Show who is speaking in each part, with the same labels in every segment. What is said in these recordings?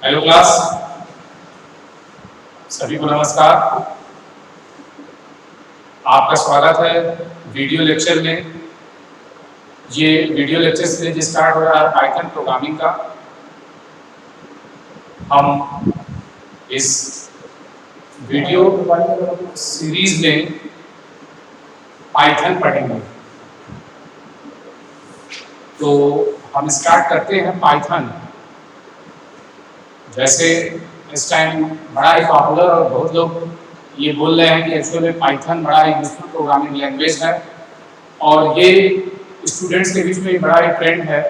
Speaker 1: Hello class, सभी को नमस्कार। आपका स्वागत है वीडियो लेक्चर में। ये वीडियो लेक्चर सीरीज स्टार्ट हो रहा है पाइथन प्रोग्रामिंग का। हम इस वीडियो सीरीज में पाइथन पढ़ेंगे। तो हम स्टार्ट करते हैं पाइथन। जैसे इस टाइम बड़ा ही पॉपुलर और बहुत लोग ये बोल रहे हैं कि एक्चुअली में पाइथन बड़ा ही यूजफुल प्रोग्रामिंग लैंग्वेज है, और ये स्टूडेंट्स के बीच में बड़ा ही ट्रेंड है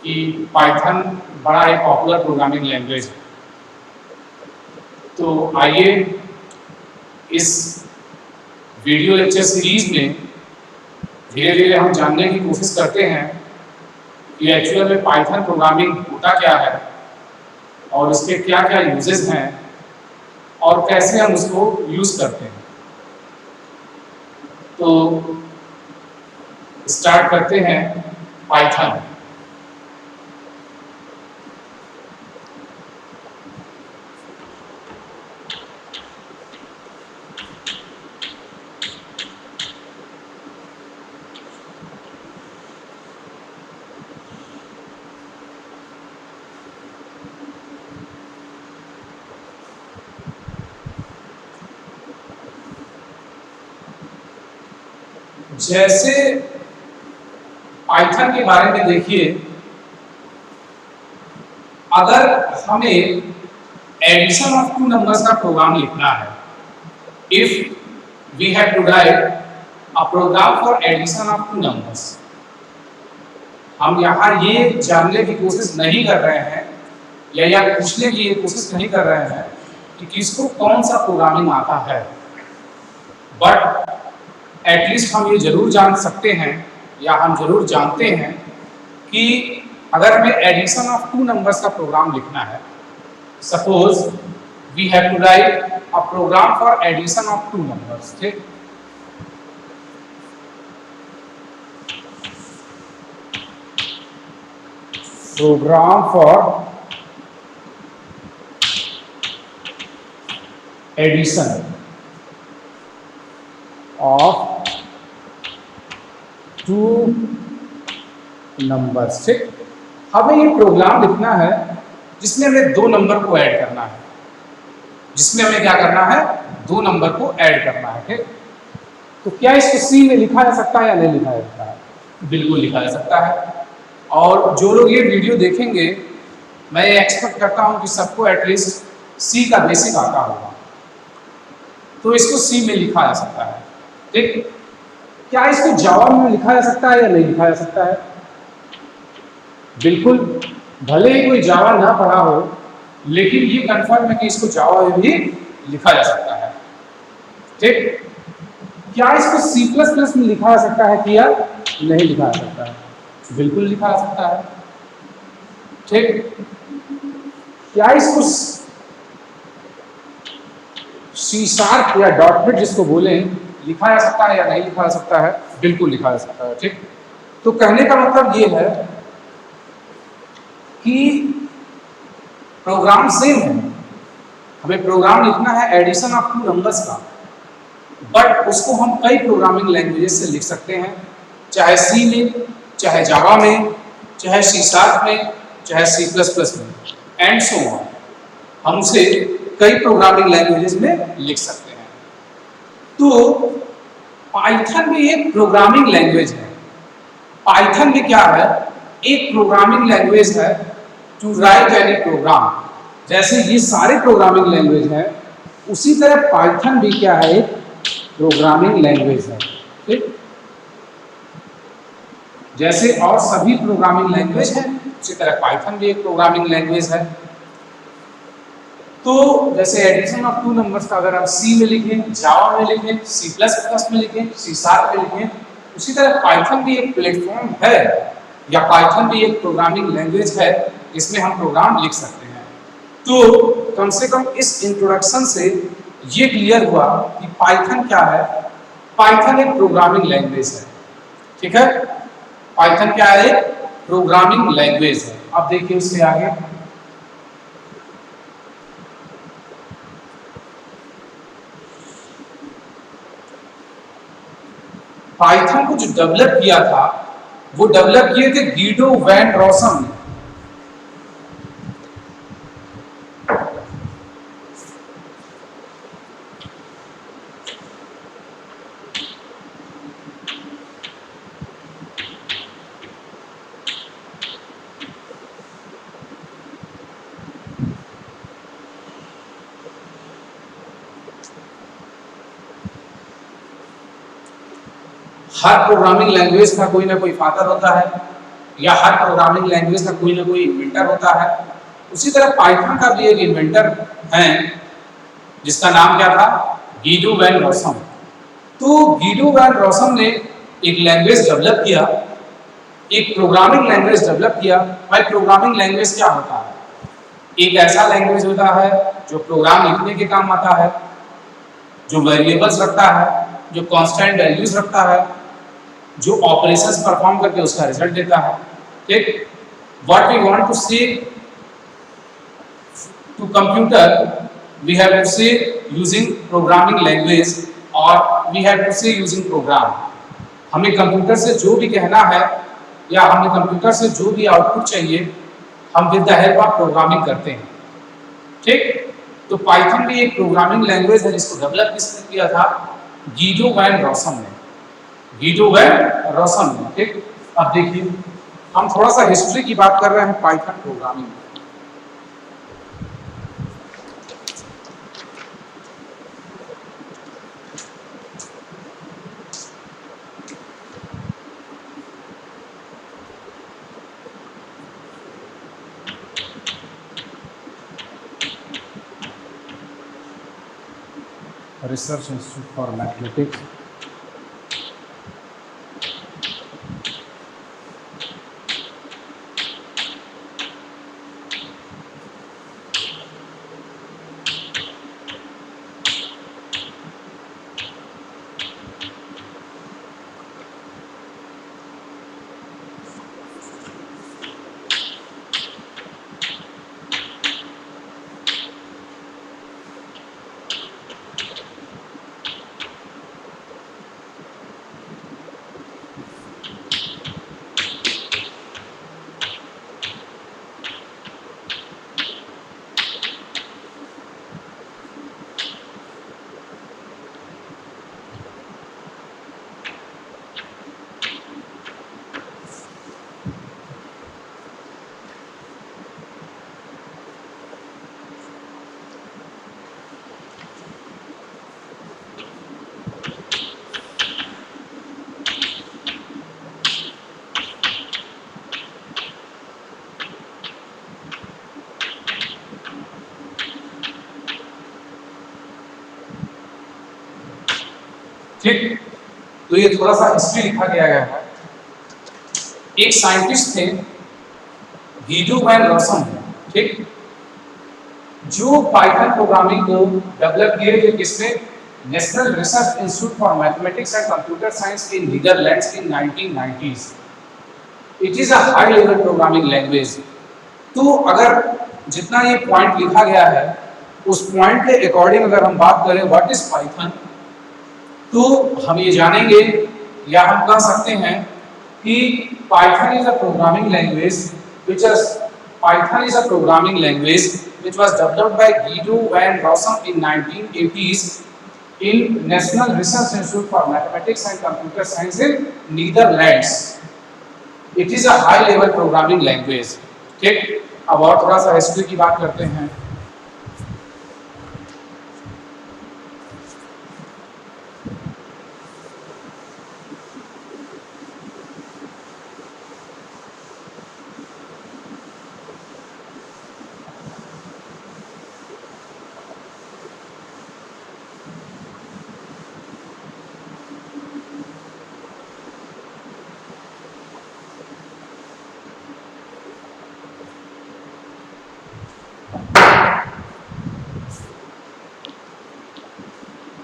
Speaker 1: कि पाइथन बड़ा ही पॉपुलर प्रोग्रामिंग लैंग्वेज है। तो आइए इस वीडियो लेक्चर सीरीज में धीरे धीरे हम जानने की कोशिश करते हैं कि एक्चुअल में पाइथन प्रोग्रामिंग होता क्या है और उसके क्या क्या यूजेस हैं और कैसे हम उसको यूज करते हैं। तो स्टार्ट करते हैं पाइथन। जैसे पाइथन के बारे में देखिए, अगर हमें एडिशन ऑफ टू नंबर्स का प्रोग्राम लिखना है, if we have to write a program for addition of two numbers, हम यहाँ ये जानने की कोशिश नहीं कर रहे हैं या पूछने की ये कोशिश नहीं कर रहे हैं कि किसको कौन सा प्रोग्रामिंग आता है, बट एटलीस्ट हम ये जरूर जान सकते हैं या हम जरूर जानते हैं कि अगर हमें एडिशन ऑफ टू नंबर्स का प्रोग्राम लिखना है, suppose we have to write a program for addition of two numbers, ठीक। Program for addition of two numbers, ठीक। हमें ये प्रोग्राम लिखना है जिसमें हमें दो नंबर को ऐड करना है, जिसमें हमें क्या करना है, दो नंबर को ऐड करना है, ठीक। तो क्या इसको सी में लिखा जा सकता है या नहीं लिखा जा सकता है? बिल्कुल लिखा जा सकता है। और जो लोग ये वीडियो देखेंगे, मैं एक्सपेक्ट करता हूं कि सबको एटलीस्ट सी का बेसिक आता होगा, तो इसको सी में लिखा जा सकता है, ठीक। क्या इसको जावा में लिखा जा सकता है या नहीं लिखा जा सकता है? बिल्कुल, भले ही कोई जावा ना पढ़ा हो, लेकिन ये कंफर्म है कि इसको जावा में भी लिखा जा सकता है, ठीक। क्या इसको सी प्लस प्लस में लिखा जा सकता है कि या नहीं लिखा जा सकता है? बिल्कुल लिखा जा सकता है, ठीक। क्या इसको सी शार्प या डॉट नेट जिसको बोले लिखा जा सकता है या नहीं लिखा जा सकता है? बिल्कुल लिखा जा सकता है, ठीक। तो कहने का मतलब ये है कि प्रोग्राम सेम है, हमें प्रोग्राम लिखना है एडिशन ऑफ टू नंबर्स का, बट उसको हम कई प्रोग्रामिंग लैंग्वेजेस से लिख सकते हैं, चाहे सी में, चाहे जावा में, चाहे सी शार्प में, चाहे सी प्लस प्लस में, एंड सो ऑन। हम उसे कई प्रोग्रामिंग लैंग्वेजेस में लिख सकते हैं। तो पाइथन भी एक प्रोग्रामिंग लैंग्वेज है। पाइथन भी क्या है, एक प्रोग्रामिंग लैंग्वेज है टू राइट एनी प्रोग्राम। जैसे ये सारे प्रोग्रामिंग लैंग्वेज हैं, उसी तरह पाइथन भी क्या है, एक प्रोग्रामिंग लैंग्वेज है, ठीक। जैसे और सभी प्रोग्रामिंग लैंग्वेज है, उसी तरह पाइथन भी एक प्रोग्रामिंग लैंग्वेज है। तो जैसे एडिशन ऑफ टू नंबर्स का अगर हम सी में लिखें, जावा में लिखें, सी प्लस प्लस में लिखें, सी शार्प में लिखें, उसी तरह पाइथन भी एक प्लेटफॉर्म है या पाइथन भी एक प्रोग्रामिंग लैंग्वेज है जिसमें हम प्रोग्राम लिख सकते हैं। तो कम से कम इस इंट्रोडक्शन से ये क्लियर हुआ कि पाइथन क्या है। पाइथन एक प्रोग्रामिंग लैंग्वेज है, ठीक है। पाइथन क्या है, एक प्रोग्रामिंग लैंग्वेज है। अब देखिए उससे आगे, पाइथन को जो डेवलप किया था वो डेवलप किए थे गीडो वैन रॉसम ने। हर प्रोग्रामिंग लैंग्वेज का कोई ना कोई फादर होता है या हर प्रोग्रामिंग लैंग्वेज का कोई ना कोई इन्वेंटर होता है। उसी तरह पाइथन का भी एक इन्वेंटर है जिसका नाम क्या था, गीडो वैन रॉसम। तो गीडो वैन रॉसम ने एक लैंग्वेज डेवलप किया, एक प्रोग्रामिंग लैंग्वेज डेवलप किया। भाई प्रोग्रामिंग लैंग्वेज क्या होता है? एक ऐसा लैंग्वेज होता है जो प्रोग्राम लिखने के काम आता है, जो वेरिएबल्स रखता है, जो कांस्टेंट वैल्यूज रखता है, जो ऑपरेशंस परफॉर्म करके उसका रिजल्ट देता है। ठीक, what we want to say to computer we have to say using programming language और we have to say using program. हमें कंप्यूटर से जो भी कहना है या हमें कंप्यूटर से जो भी आउटपुट चाहिए हम with the help of programming करते हैं। ठीक, तो पाइथन भी एक प्रोग्रामिंग लैंग्वेज है जिसको डेवलप किसने किया था, गीडो वैन रॉसम ने। गीडो वैन रॉसम ने। ठीक, अब देखिए हम थोड़ा सा हिस्ट्री की बात कर रहे हैं पाइथन प्रोग्रामिंग में। Research Institute for Mathematics, ठीक, तो ये थोड़ा सा हिस्ट्री लिखा गया है। एक साइंटिस्ट थे गीडो वैन रॉसम, ठीक, जो पाइथन प्रोग्रामिंग को डेवलप किए थे किसने, national research institute for mathematics and computer science in Netherlands in 1990s। It is a high level programming language. तो अगर जितना ये पॉइंट लिखा गया है उस पॉइंट के अकॉर्डिंग अगर हम बात करें व्हाट इज पाइथन, तो हम ये जानेंगे या हम कह सकते हैं कि Python is a programming language which was developed by Guido van Rossum in 1980s in National Research Institute for Mathematics and Computer Science in Netherlands. It is a high level programming language. ठीक, अब और थोड़ा सा history की बात करते हैं।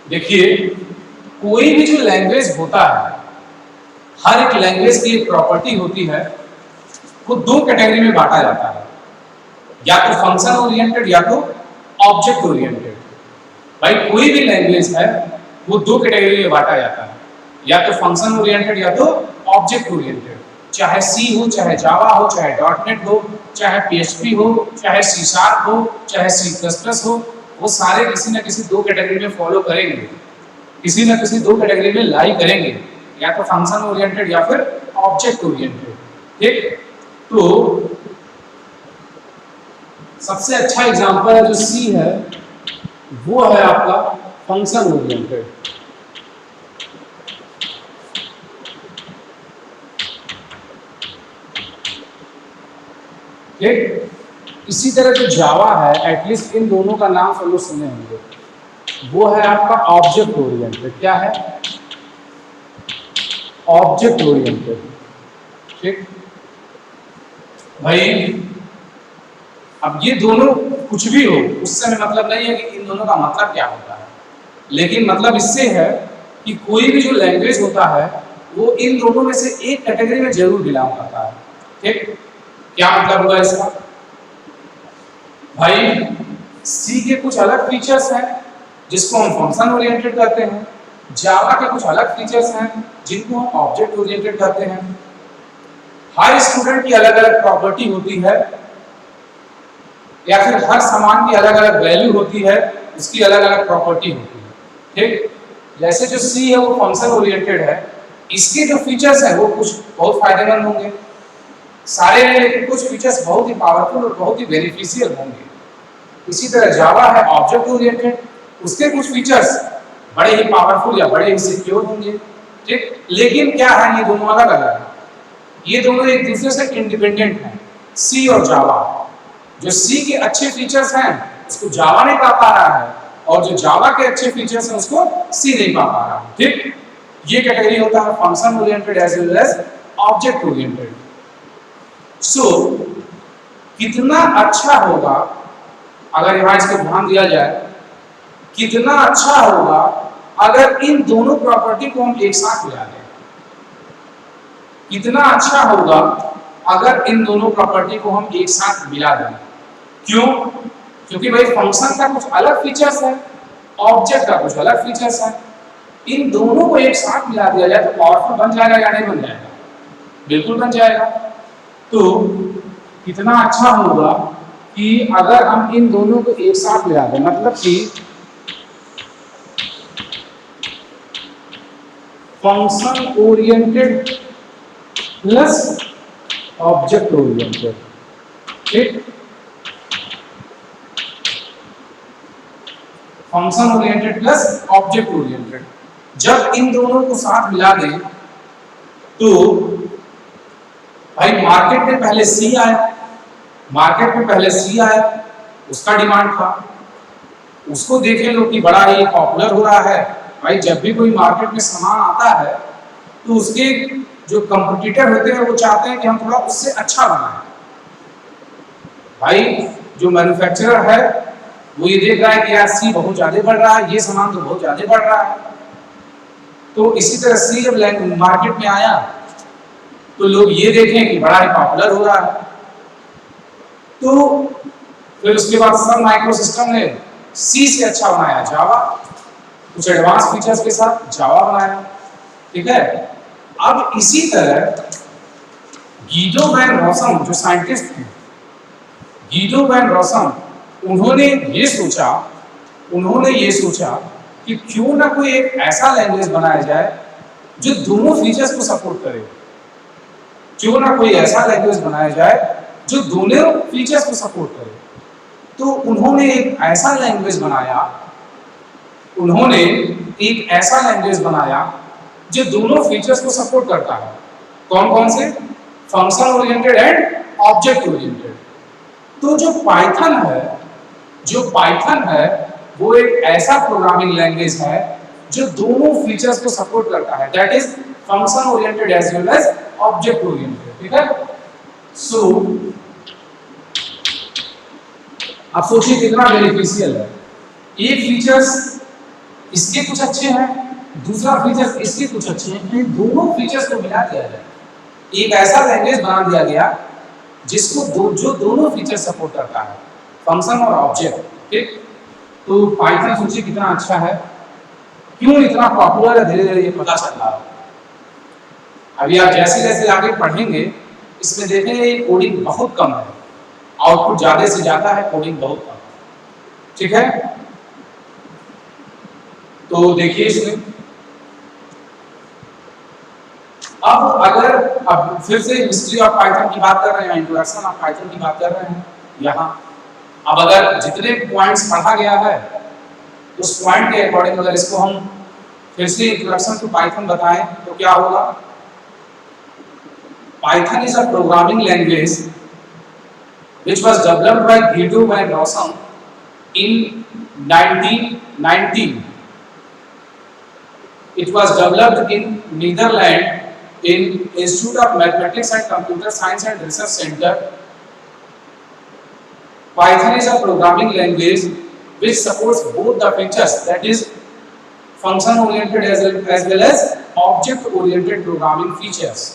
Speaker 1: देखिए कोई भी जो लैंग्वेज होता है, हर एक लैंग्वेज की एक प्रॉपर्टी होती है, वो दो कैटेगरी में बांटा जाता है, या तो फंक्शन ओरिएंटेड या तो ऑब्जेक्ट ओरिएंटेड। भाई कोई भी लैंग्वेज है वो दो कैटेगरी में बांटा जाता है, या तो फंक्शन ओरिएंटेड या तो ऑब्जेक्ट ओरिएंटेड, चाहे सी हो, चाहे जावा हो, चाहे डॉटनेट हो, चाहे पीएचपी हो, चाहे सी शार्प हो, चाहे सी प्लस प्लस हो, वो सारे किसी न किसी दो कैटेगरी में फॉलो करेंगे, किसी न किसी दो कैटेगरी में लाई करेंगे, या तो फंक्शन ओरिएंटेड या फिर ऑब्जेक्ट ओरिएंटेड। ठीक, तो सबसे अच्छा एग्जांपल है जो सी है वो है आपका फंक्शन ओरिएंटेड। ठीक, इसी तरह जो जावा है, एटलीस्ट इन दोनों का नाम सब लोग सुने होंगे, वो है आपका ऑब्जेक्ट ओरिएंटेड। क्या है? Object oriented. ठीक भाई, अब ये दोनों कुछ भी हो उससे हमें मतलब नहीं है कि इन दोनों का मतलब क्या होता है, लेकिन मतलब इससे है कि कोई भी जो लैंग्वेज होता है वो इन दोनों में से एक कैटेगरी में जरूर बिलोंग करता है। ठीक, क्या मतलब हुआ इसका? भाई सी के कुछ अलग फीचर्स हैं जिसको हम फंक्शन ओरिएंटेड कहते हैं, जावा के कुछ अलग फीचर्स हैं जिनको हम ऑब्जेक्ट ओरिएंटेड कहते हैं। हर स्टूडेंट की अलग अलग प्रॉपर्टी होती है, या फिर हर सामान की अलग अलग वैल्यू होती है, उसकी अलग अलग प्रॉपर्टी होती है। ठीक, जैसे जो सी है वो फंक्शन ओरिएंटेड है, इसके जो फीचर्स हैं वो कुछ बहुत फायदेमंद होंगे सारे नहीं, लेकिन कुछ फीचर्स बहुत ही पावरफुल और बहुत ही बेनिफिशियल होंगे। इसी तरह जावा है ऑब्जेक्ट ओरिएंटेड, उसके कुछ फीचर्स बड़े ही पावरफुल या बड़े ही सिक्योर होंगे। ठीक, लेकिन क्या है, ये दोनों अलग अलग हैं, ये दोनों एक दूसरे से इंडिपेंडेंट हैं, सी और जावा। जो सी के अच्छे फीचर्स हैं उसको जावा नहीं पा रहा है, और जो जावा के अच्छे फीचर्स हैं उसको सी नहीं पा रहा है। ठीक, ये कैटेगरी होता है function oriented as well as object oriented. So कितना अच्छा होगा अगर यहाँ इसको ध्यान दिया जाए, कितना अच्छा होगा अगर इन दोनों प्रॉपर्टी को हम एक साथ मिला दें। कितना अच्छा होगा अगर इन दोनों प्रॉपर्टी को हम एक साथ मिला दें। क्यों? क्योंकि भाई फंक्शन का कुछ अलग फीचर्स है, ऑब्जेक्ट का कुछ अलग फीचर्स है, इन दोनों को एक साथ मिला दिया जाए तो पावरफुल बन जाएगा या नहीं बन जाएगा? बिल्कुल बन जाएगा। तो कितना अच्छा होगा कि अगर हम इन दोनों को एक साथ मिला दें, मतलब कि function oriented plus object oriented. ठीक, function oriented plus object oriented, जब इन दोनों को साथ मिला दें तो भाई मार्केट में पहले सी आया, उसका डिमांड था, उसको देखे लोग कि बड़ा ही पॉपुलर हो रहा है। भाई जब भी कोई मार्केट में सामान आता है तो उसके जो कंपटीटर होते हैं वो चाहते हैं कि हम थोड़ा उससे अच्छा बनाएं। भाई जो मैन्युफैक्चरर है वो ये देख रहा है कि यार सी बहुत ज्यादा बढ़ रहा है, ये सामान तो बहुत ज्यादा बढ़ रहा है। तो इसी तरह सी जब मार्केट में आया तो लोग ये देखें कि बड़ा ही पॉपुलर हो रहा है। तो फिर उसके बाद सन माइक्रोसिस्टम ने सी से अच्छा बनाया जावा, कुछ एडवांस फीचर्स के साथ जावा बनाया। ठीक है, अब इसी तरह गीडो वैन रॉसम जो साइंटिस्ट थे, गीडो वैन रॉसम, उन्होंने ये सोचा कि क्यों ना कोई एक ऐसा लैंग्वेज बनाया जाए जो दोनों फीचर्स को सपोर्ट करे। क्यों ना कोई ऐसा लैंग्वेज बनाया जाए जो दोनों फीचर्स को सपोर्ट करे। तो उन्होंने एक ऐसा लैंग्वेज बनाया जो दोनों फीचर्स को सपोर्ट करता है। कौन कौन से? Function oriented and object oriented. तो जो पाइथन है वो एक ऐसा प्रोग्रामिंग लैंग्वेज है जो दोनों फीचर्स को सपोर्ट करता है, that is function oriented as well as object oriented. ठीक है, सो आप सोचिए कितना बेनिफिशियल है। एक फीचर्स इसके कुछ अच्छे हैं, दूसरा फीचर्स इसके कुछ अच्छे हैं, इन दोनों फीचर्स को मिला दिया जाए, एक ऐसा लैंग्वेज बना दिया गया जिसको जो दोनों फीचर सपोर्ट करता है, फंक्शन और ऑब्जेक्ट। ठीक, तो पाइथन सोचिए कितना अच्छा है, क्यों इतना पॉपुलर है, धीरे धीरे ये पता चल रहा है। अभी आप जैसे जैसे आगे पढ़ेंगे इसमें देखेंगे ये कोडिंग बहुत कम है, आउटपुट ज्यादा से ज्यादा है, कोडिंग बहुत कम है। ठीक है, तो देखिए इसमें अब फिर से हिस्ट्री ऑफ पाइथन की बात कर रहे हैं, इंट्रोडक्शन ऑफ पाइथन की बात कर रहे हैं यहाँ। अब अगर जितने पॉइंट्स पढ़ा गया है उस पॉइंट के अकॉर्डिंग अगर इसको हम फिर से इंट्रोडक्शन टू पाइथन बताएं तो क्या होगा? Python is a programming language which was developed by Guido van Rossum in 1919. It was developed in Netherlands in Institute of Mathematics and Computer Science and Research Center. Python is a programming language which supports both the features, that is function oriented as well as object oriented programming features.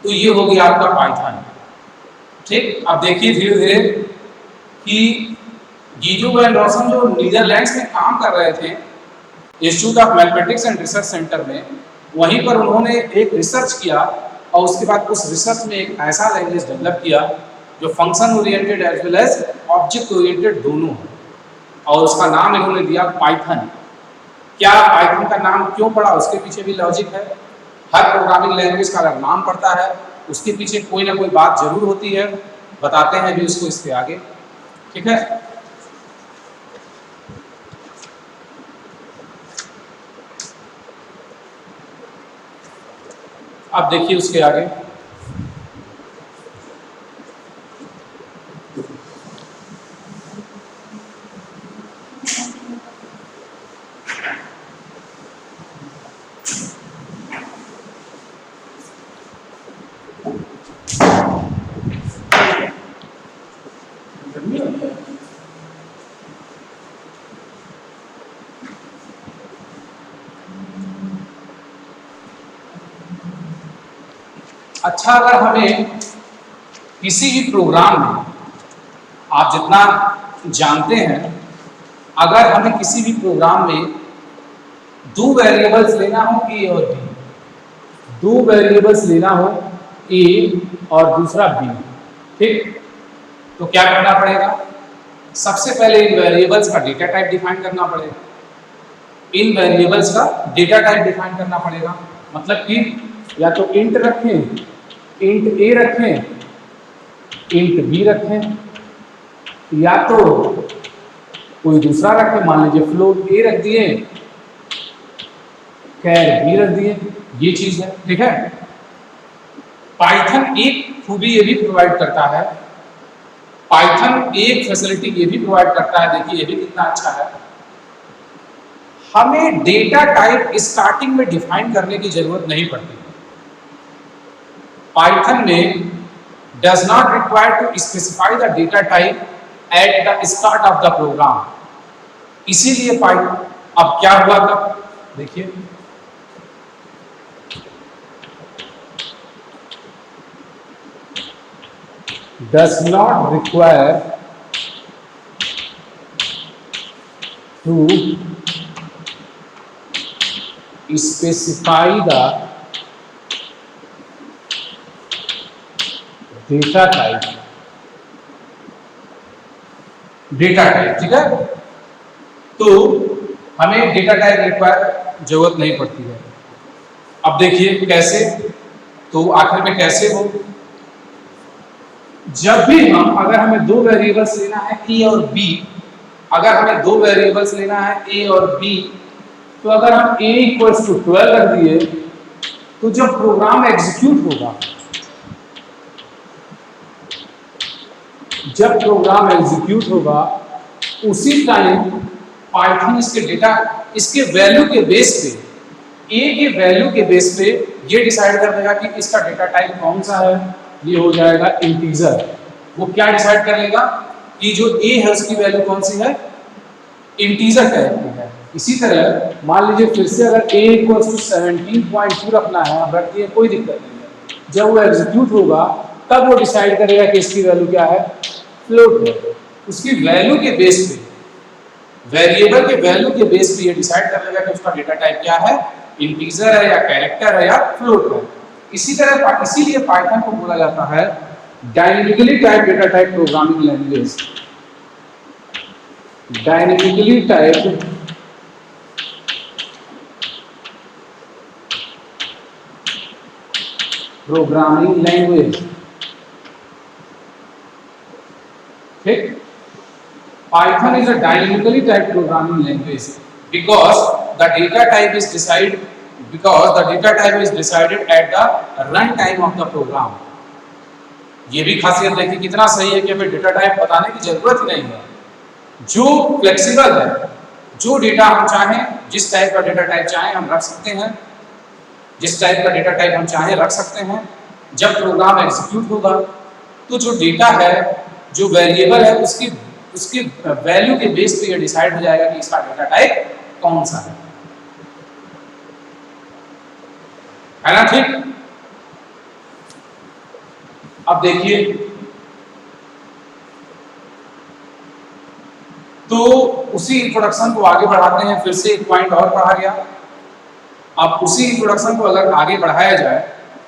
Speaker 1: तो ये हो गया आपका Python. ठीक, अब देखिए धीरे धीरे कि गीडो वैन रॉसम जो नीदरलैंड्स में काम कर रहे थे institute of mathematics and research centre में, वहीं पर उन्होंने एक रिसर्च किया और उसके बाद उस रिसर्च में एक ऐसा लैंग्वेज डेवलप किया जो function oriented as well as object oriented दोनों है, और उसका नाम इन्होंने दिया पाइथन। क्या पाइथन का नाम क्यों पड़ा, उसके पीछे भी लॉजिक है। हर प्रोग्रामिंग लैंग्वेज का अगर नाम पड़ता है उसके पीछे कोई ना कोई बात जरूर होती है, बताते हैं भी उसको इसके आगे। ठीक है, अब देखिए उसके आगे। अच्छा, अगर हमें किसी भी प्रोग्राम में, आप जितना जानते हैं, अगर हमें किसी भी प्रोग्राम में दो वेरिएबल्स लेना हो ए और बी, दो वेरिएबल्स लेना हो ए और दूसरा बी, ठीक, तो क्या करना पड़ेगा? सबसे पहले इन वेरिएबल्स का डेटा टाइप डिफाइन करना पड़ेगा। इन वेरिएबल्स का डेटा टाइप डिफाइन करना पड़ेगा, मतलब कि या तो इंट रखें, इंट ए रखें, इंट बी रखें, या तो कोई दूसरा रखें, मान लीजिए फ्लोट ए रख दिए, कैर बी रख दिए, ये चीज है। ठीक है, पाइथन एक खूबी ये भी प्रोवाइड करता है, पाइथन एक फैसिलिटी ये भी प्रोवाइड करता है, देखिए ये भी कितना अच्छा है, हमें डेटा टाइप स्टार्टिंग में डिफाइन करने की जरूरत नहीं पड़ती। पाइथन में does not require to specify the data type at the start of the program। इसीलिए पाइथन, अब क्या हुआ था देखिए, does not require to specify the data type, data type. ठीक है, तो हमें डेटा टाइप रिक्वायर जरूरत नहीं पड़ती है। अब देखिए कैसे, तो आखिर में कैसे हो, जब भी हम, अगर हमें दो वेरिएबल्स लेना है ए और बी, अगर हमें दो वेरिएबल्स लेना है ए और बी, तो अगर हम a इक्वल्स टू 12 रख दिए, तो जब प्रोग्राम एग्जीक्यूट होगा, जब प्रोग्राम एग्जीक्यूट होगा उसी टाइम पाइथन इसके डेटा, इसके वैल्यू के बेस पे, ए के वैल्यू के बेस पे ये डिसाइड कर देगा कि इसका डेटा टाइप कौन सा है, ये हो जाएगा इंटीजर। वो क्या डिसाइड कर लेगा कि जो ए है उसकी वैल्यू कौन सी है, इंटीजर टाइप की है। इसी तरह मान लीजिए फिर से अगर a इक्वल्स टू 17.2 रखना है, अब रख दिए, कोई दिक्कत नहीं है, जब वो एग्जीक्यूट होगा तब वो डिसाइड करेगा कि इसकी वैल्यू क्या है, फ्लोट है। उसकी वैल्यू के बेस पे वेरिएबल के वैल्यू के बेस पे ये डिसाइड कर लेगा कि उसका डेटा टाइप क्या है, इंटीजर है या कैरेक्टर है या फ्लोट है। इसी तरह इसीलिए पाइथन को बोला जाता है dynamically type data type programming language. Dynamically type programming language. ठीक, Python is a dynamically typed programming language because the data type is decided at the run time of the program। ये भी खासियत देखिए कितना सही है कि हमें डेटा टाइप बताने की जरूरत ही नहीं है, जो फ्लेक्सिबल है, जो डेटा हम चाहें, जिस टाइप का डेटा टाइप चाहें हम रख सकते हैं, जिस टाइप का डेटा टाइप हम चाहें रख सकते हैं। जब प्रोग्राम एग्जीक्यूट होगा तो जो डेटा है, जो वेरिएबल है, उसकी वैल्यू के बेस पे ये डिसाइड हो जाएगा कि इसका डेटा टाइप कौन सा है ना। ठीक, अब देखिए तो उसी इंट्रोडक्शन को आगे बढ़ाते हैं, फिर से एक पॉइंट और पढ़ा गया। अब उसी इंट्रोडक्शन को अगर आगे बढ़ाया जाए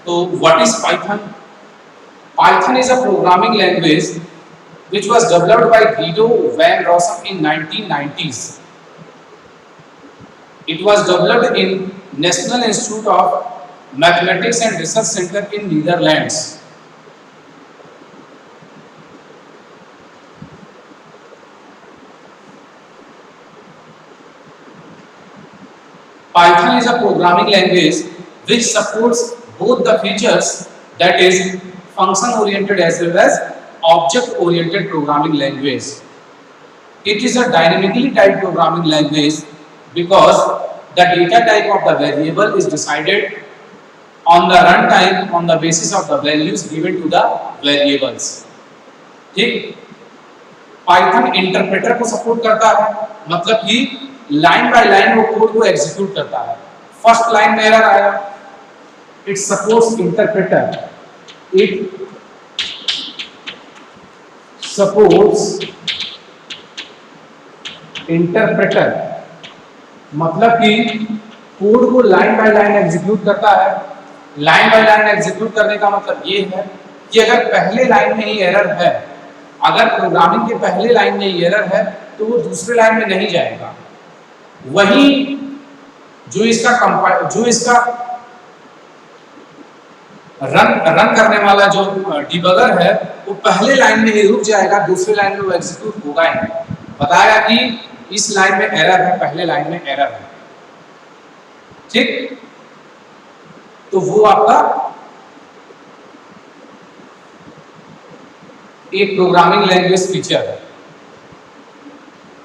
Speaker 1: तो what is Python? Python is a programming language which was developed by Guido van Rossum in 1990s. It was developed in National Institute of Mathematics and Research Center in Netherlands. Python is a programming language which supports both the features, that is function oriented as well as object oriented programming language. It is a dynamically typed programming language because the data type of the variable is decided on the runtime on the basis of the values given to the variables. ठीक, Python interpreter को support करता है, मतलब कि line by line वो code को execute करता है। फर्स्ट लाइन में एरर आया, it supports interpreter, it supports interpreter, मतलब कि कोड को लाइन बाय लाइन एग्जीक्यूट करता है। लाइन बाय लाइन एग्जीक्यूट करने का मतलब ये है कि अगर पहले लाइन में ही एरर है, अगर प्रोग्रामिंग के पहले लाइन में ही एरर है तो वो दूसरे लाइन में नहीं जाएगा। वही जो इसका रन करने वाला जो डिबगर है वो पहले लाइन में ही रुक जाएगा, दूसरे लाइन में वो एग्जीक्यूट होगा ही नहीं। बताया कि इस लाइन में एरर है, पहले लाइन में एरर है। ठीक, तो वो आपका एक प्रोग्रामिंग लैंग्वेज फीचर है।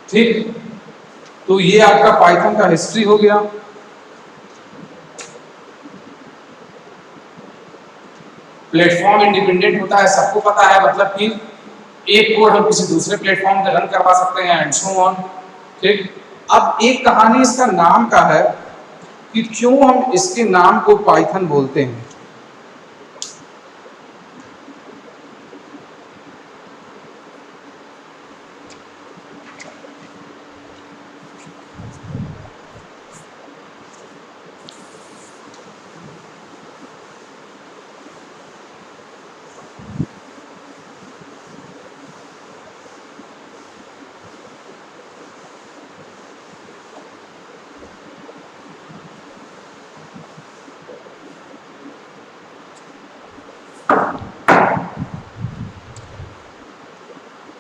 Speaker 1: ठीक, तो ये आपका पाइथन का हिस्ट्री हो गया। प्लेटफॉर्म इंडिपेंडेंट होता है, सबको पता है, मतलब कि एक कोड हम किसी दूसरे प्लेटफॉर्म पे रन करवा सकते हैं एंड सो ऑन। ठीक, अब एक कहानी इसका नाम का है कि क्यों हम इसके नाम को पाइथन बोलते हैं।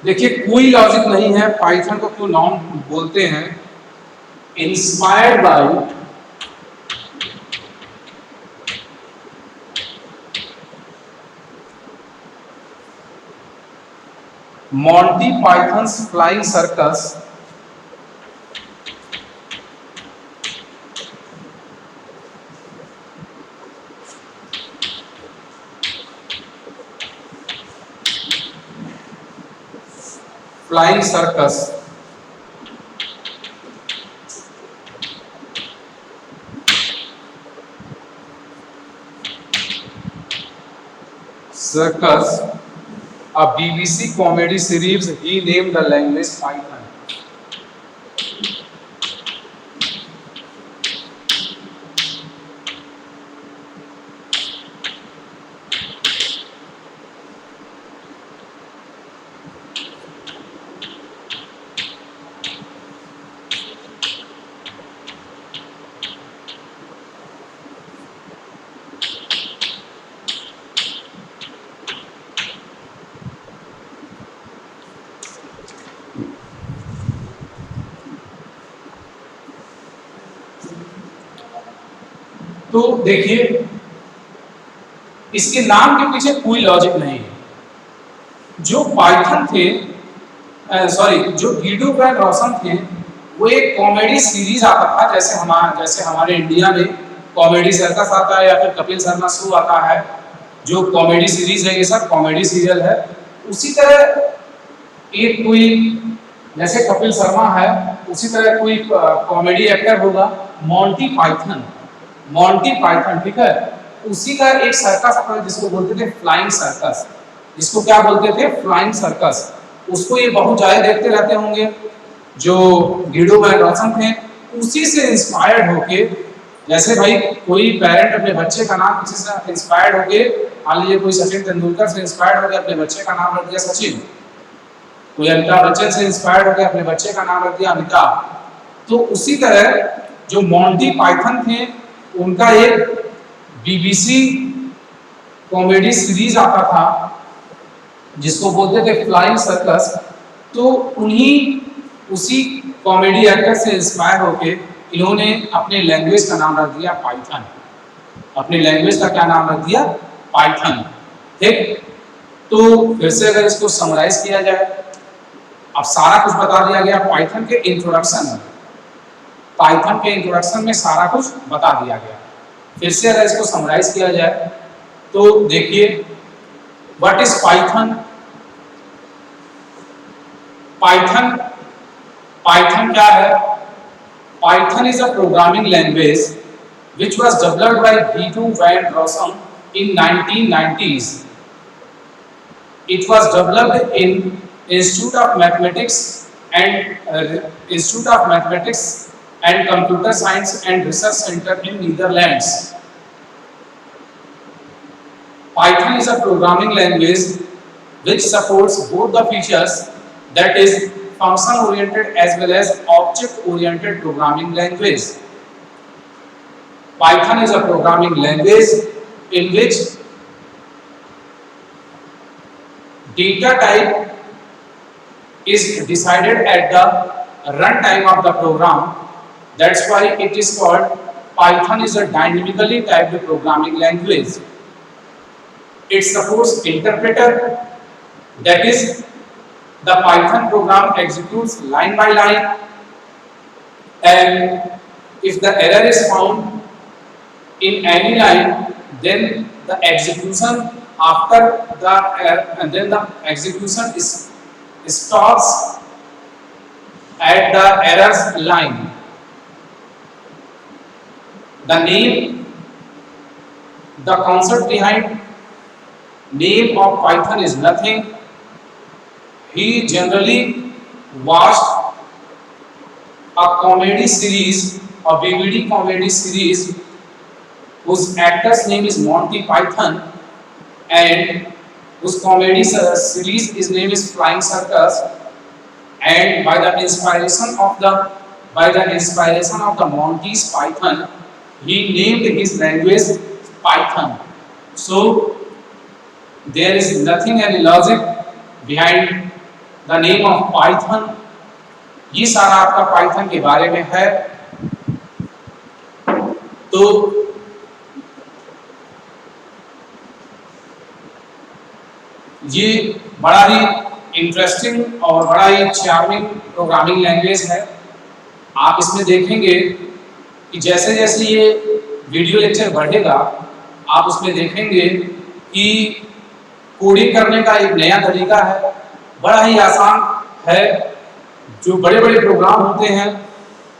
Speaker 1: देखिए कोई लॉजिक नहीं है पाइथन को क्यों नाम बोलते हैं। Inspired by Monty pythons flying circus, flying circus circus, a BBC comedy series, he named the language Python. तो देखिए इसके नाम के पीछे कोई लॉजिक नहीं है। जो पाइथन थे, जो गिडो वैन रॉसन थे, वो एक कॉमेडी सीरीज आता था, जैसे हमारे इंडिया में कॉमेडी सर्कस आता है या फिर कपिल शर्मा शो आता है, जो कॉमेडी सीरीज है, ये सब कॉमेडी सीरियल है। उसी तरह एक कोई जैसे कपिल शर्मा है, उसी तरह कोई कॉमेडी एक्टर होगा मॉन्टी पाइथन। मॉन्टी पाइथन, ठीक है, उसी का एक सर्कस आता है जिसको बोलते थे फ्लाइंग सर्कस। जिसको क्या बोलते थे? Flying circus. उसको ये बहुत ज्यादा देखते रहते होंगे। जो गिडो वैन रॉसन थे, उसी से इंस्पायर्ड होके, जैसे भाई कोई पेरेंट अपने बच्चे का नाम किसी से इंस्पायर्ड होके, मान लीजिए कोई सचिन तेंदुलकर से इंस्पायर्ड होकर अपने बच्चे का नाम रख दिया सचिन, कोई अमिताभ बच्चन से इंस्पायर्ड होकर अपने बच्चे का नाम रख दिया अमिताभ। तो उसी तरह जो मॉन्टी पाइथन थे, उनका एक बीबीसी कॉमेडी सीरीज आता था जिसको बोलते थे फ्लाइंग सर्कस। तो उसी कॉमेडी एक्टर से इंस्पायर होके इन्होंने अपने लैंग्वेज का नाम रख दिया पाइथन। अपने लैंग्वेज का क्या नाम रख दिया? पाइथन। ठीक, तो फिर से अगर इसको समराइज किया जाए, अब सारा कुछ बता दिया गया पाइथन के इंट्रोडक्शन में। पाइथन के इंट्रोडक्शन में सारा कुछ बता दिया गया। फिर से अगर इसको समराइज किया जाए तो देखिए, व्हाट इज पाइथन? पाइथन क्या है? Python is a programming language which was developed by Guido van Rossum in 1990s. It was developed in Institute of Mathematics and Computer Science and Research Center in Netherlands. Python is a programming language which supports both the features, that is function oriented as well as object oriented programming language. Python is a programming language in which data type is decided at the runtime of the program. That's why it is called Python is a dynamically typed programming language. It supports interpreter, that is the Python program executes line by line, and if the error is found in any line, then the execution stops at the errors line. The concept behind name of Python is nothing. He generally watched a comedy series, a DVD comedy series, whose actor's name is Monty Python, and whose comedy series his name is Flying Circus. And by the inspiration of the Monty's Python, he named his language Python. So there is nothing any logic behind the name of Python. ये सारा आपका Python के बारे में है। तो ये बड़ा ही इंटरेस्टिंग और बड़ा ही चार्मिंग प्रोग्रामिंग लैंग्वेज है। आप इसमें देखेंगे कि जैसे जैसे ये वीडियो लेक्चर बढ़ेगा, आप उसमें देखेंगे कि कोडिंग करने का एक नया तरीका है, बड़ा ही आसान है। जो बड़े बड़े प्रोग्राम होते हैं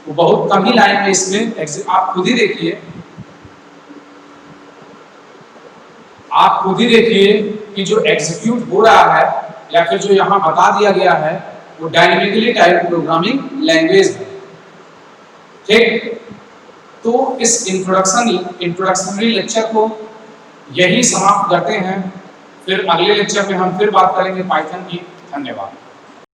Speaker 1: वो बहुत कम ही लाइन में इसमें आप खुद ही देखिए कि जो एग्जीक्यूट हो रहा है या फिर जो यहाँ बता दिया गया है वो डायनेमिकली टाइप्ड प्रोग्रामिंग लैंग्वेज है। ठीक, तो इस इंट्रोडक्शनरी लेक्चर को यही समाप्त करते हैं। फिर अगले लेक्चर में हम फिर बात करेंगे पाइथन की। धन्यवाद।